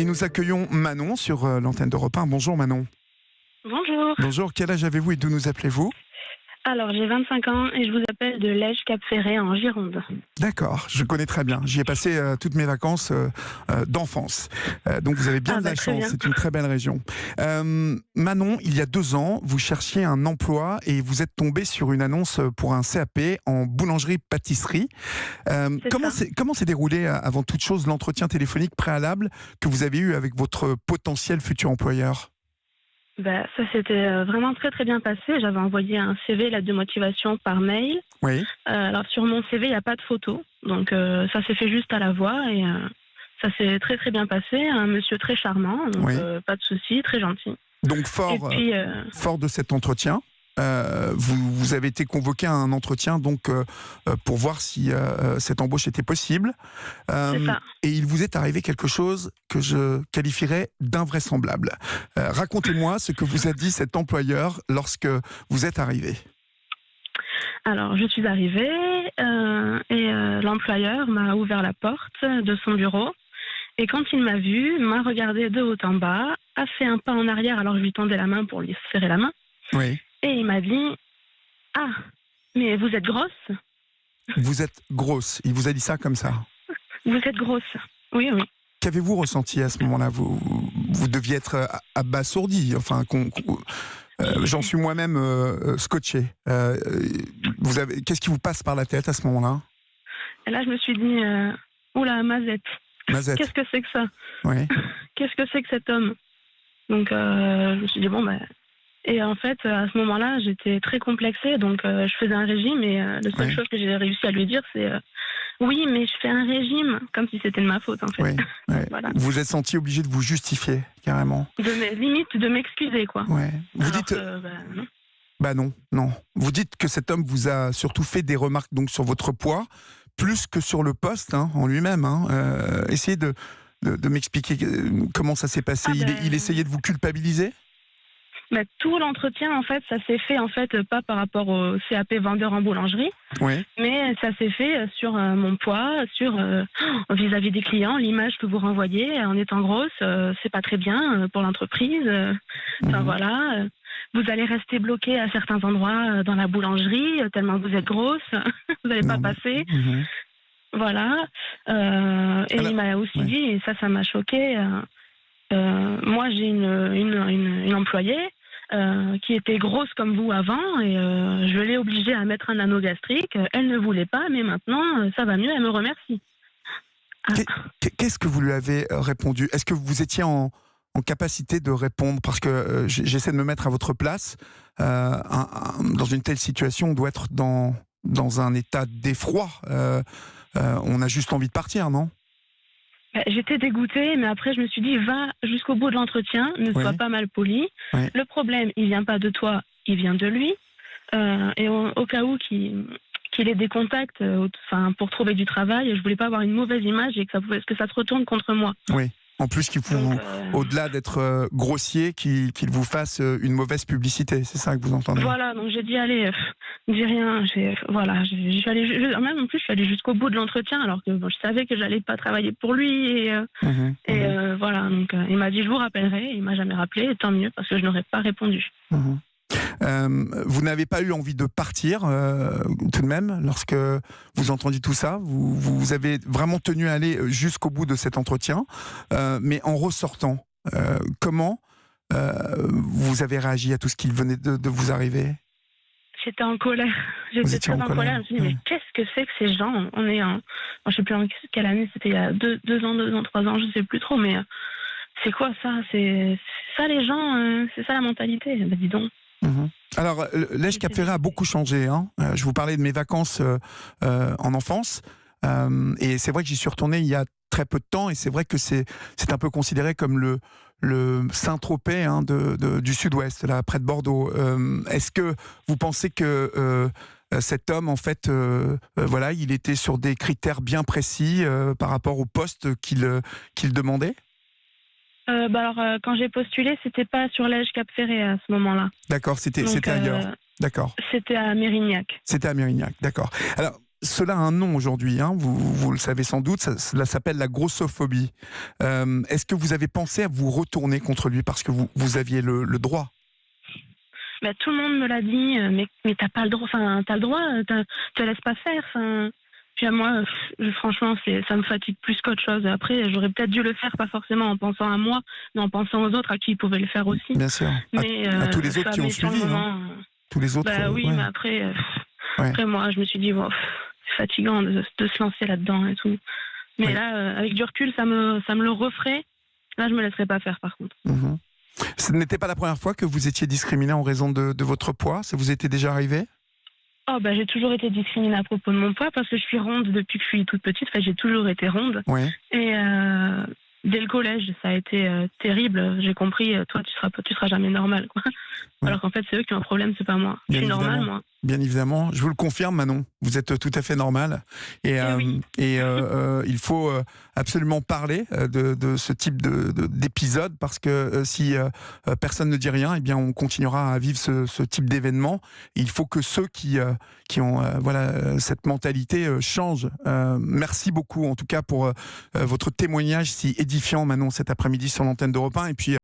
nous accueillons Manon sur l'antenne d'Europe 1. Bonjour Manon. Bonjour. Bonjour, quel âge avez-vous et d'où nous appelez-vous ? Alors, j'ai 25 ans et je vous appelle de Lège-Cap-Ferré en Gironde. D'accord, je connais très bien. J'y ai passé toutes mes vacances d'enfance. Donc vous avez bien de la chance, c'est une très belle région. Manon, il y a 2 ans, vous cherchiez un emploi et vous êtes tombée sur une annonce pour un CAP en boulangerie-pâtisserie. Comment s'est déroulé, avant toute chose, l'entretien téléphonique préalable que vous avez eu avec votre potentiel futur employeur ? Ça s'était vraiment très très bien passé. J'avais envoyé un CV, lettre de motivation par mail. Oui. Alors sur mon CV, il n'y a pas de photo. Donc ça s'est fait juste à la voix et ça s'est très très bien passé. Un monsieur très charmant, donc pas de souci, très gentil. Donc fort de cet entretien, vous avez été convoqué à un entretien donc, pour voir si cette embauche était possible. C'est ça. Et il vous est arrivé quelque chose que je qualifierais d'invraisemblable. Racontez-moi ce que vous a dit cet employeur lorsque vous êtes arrivé. Alors, je suis arrivée et l'employeur m'a ouvert la porte de son bureau. Et quand il m'a vue, m'a regardé de haut en bas, a fait un pas en arrière alors je lui tendais la main pour lui serrer la main. Oui. Et il m'a dit « Ah, mais vous êtes grosse ?» Vous êtes grosse. Il vous a dit ça comme ça. Vous êtes grosse. Oui, oui. Qu'avez-vous ressenti à ce moment-là ? Vous deviez être abasourdi. Enfin, j'en suis moi-même scotché. Qu'est-ce qui vous passe par la tête à ce moment-là ? Et là, je me suis dit oula, Mazette. Qu'est-ce que c'est que ça ? Oui. Qu'est-ce que c'est que cet homme ? Donc, je me suis dit Et en fait, à ce moment-là, j'étais très complexée. Donc, je faisais un régime et la seule chose que j'ai réussi à lui dire, c'est oui, mais je fais un régime, comme si c'était de ma faute, en fait. Oui. Voilà. Vous vous êtes senti obligé de vous justifier, carrément. Limite de m'excuser, quoi. Ouais. Vous dites... non. Non. Vous dites que cet homme vous a surtout fait des remarques donc, sur votre poids, plus que sur le poste en lui-même. Essayez de m'expliquer comment ça s'est passé. Il essayait de vous culpabiliser ? Tout l'entretien, en fait, ça s'est fait, pas par rapport au CAP vendeur en boulangerie, mais ça s'est fait sur mon poids, sur vis-à-vis des clients, l'image que vous renvoyez en étant grosse, c'est pas très bien pour l'entreprise. Enfin voilà, vous allez rester bloqué à certains endroits dans la boulangerie tellement vous êtes grosse, vous n'allez pas passer. Voilà. Il m'a aussi dit, et ça m'a choqué. Moi, j'ai une employée qui était grosse comme vous avant et je l'ai obligée à mettre un anneau gastrique. Elle ne voulait pas, mais maintenant, ça va mieux, elle me remercie. Qu'est-ce que vous lui avez répondu ? Est-ce que vous étiez en capacité de répondre ? Parce que j'essaie de me mettre à votre place. Dans une telle situation, on doit être dans un état d'effroi. On a juste envie de partir, non ? J'étais dégoûtée, mais après je me suis dit, va jusqu'au bout de l'entretien, ne sois pas mal poli. Le problème, il vient pas de toi, il vient de lui. Et au cas où qu'il ait des contacts pour trouver du travail, je voulais pas avoir une mauvaise image et que ça se retourne contre moi. Oui. En plus, qu'il faut, au-delà d'être grossier, qu'il vous fasse une mauvaise publicité. C'est ça que vous entendez ? Voilà, donc j'ai dit, allez, dis rien. Je suis allée jusqu'au bout de l'entretien, alors que je savais que j'allais pas travailler pour lui. Voilà, donc il m'a dit, je vous rappellerai. Il m'a jamais rappelé, et tant mieux, parce que je n'aurais pas répondu. Vous n'avez pas eu envie de partir tout de même lorsque vous entendiez tout ça. Vous avez vraiment tenu à aller jusqu'au bout de cet entretien, mais en ressortant, comment vous avez réagi à tout ce qui venait de vous arriver ? J'étais en colère. J'étais très en colère. Je me suis dit, mais qu'est-ce que c'est que ces gens ? On est en... Je ne sais plus en quelle année, c'était il y a 2 ans, 3 ans, je ne sais plus trop, mais c'est quoi ça ? C'est ça les gens, c'est ça la mentalité. Dis donc. Alors, Lège-Cap-Ferré a beaucoup changé. Je vous parlais de mes vacances en enfance. Et c'est vrai que j'y suis retourné il y a très peu de temps. Et c'est vrai que c'est un peu considéré comme le Saint-Tropez du Sud-Ouest, là, près de Bordeaux. Est-ce que vous pensez que cet homme, en fait, il était sur des critères bien précis par rapport au poste qu'il demandait ? Quand j'ai postulé, c'était pas sur Lège-Cap-Ferré à ce moment-là. D'accord, c'était ailleurs. D'accord. C'était à Mérignac. C'était à Mérignac, d'accord. Alors, cela a un nom aujourd'hui, hein, vous le savez sans doute, cela s'appelle la grossophobie. Est-ce que vous avez pensé à vous retourner contre lui parce que vous aviez le droit? Bah, tout le monde me l'a dit, mais t'as pas le droit, t'as le droit, te laisse pas faire. Puis moi, franchement, ça me fatigue plus qu'autre chose. Après, j'aurais peut-être dû le faire, pas forcément en pensant à moi, mais en pensant aux autres à qui ils pouvaient le faire aussi. Bien sûr. Mais, à tous les autres qui ont suivi. Tous les autres. Bah oui, ouais. mais après moi, je me suis dit, c'est fatigant de se lancer là-dedans et tout. Mais là, avec du recul, ça me le referait. Là, je me laisserais pas faire, par contre. Mmh. Ce n'était pas la première fois que vous étiez discriminée en raison de votre poids? Ça vous était déjà arrivé? J'ai toujours été discriminée à propos de mon poids parce que je suis ronde depuis que je suis toute petite. Enfin, j'ai toujours été ronde. Ouais. Et dès le collège, ça a été terrible. J'ai compris, toi, tu seras jamais normal, quoi. Ouais. Alors qu'en fait, c'est eux qui ont un problème, c'est pas moi. Je suis normale, moi. Bien évidemment, je vous le confirme, Manon. Vous êtes tout à fait normale. Et il faut absolument parler de ce type d'épisode parce que si personne ne dit rien, eh bien, on continuera à vivre ce type d'événement. Il faut que ceux qui ont cette mentalité changent. Merci beaucoup, en tout cas, pour votre témoignage si édifiant, Manon, cet après-midi sur l'antenne d'Europe 1. Et puis,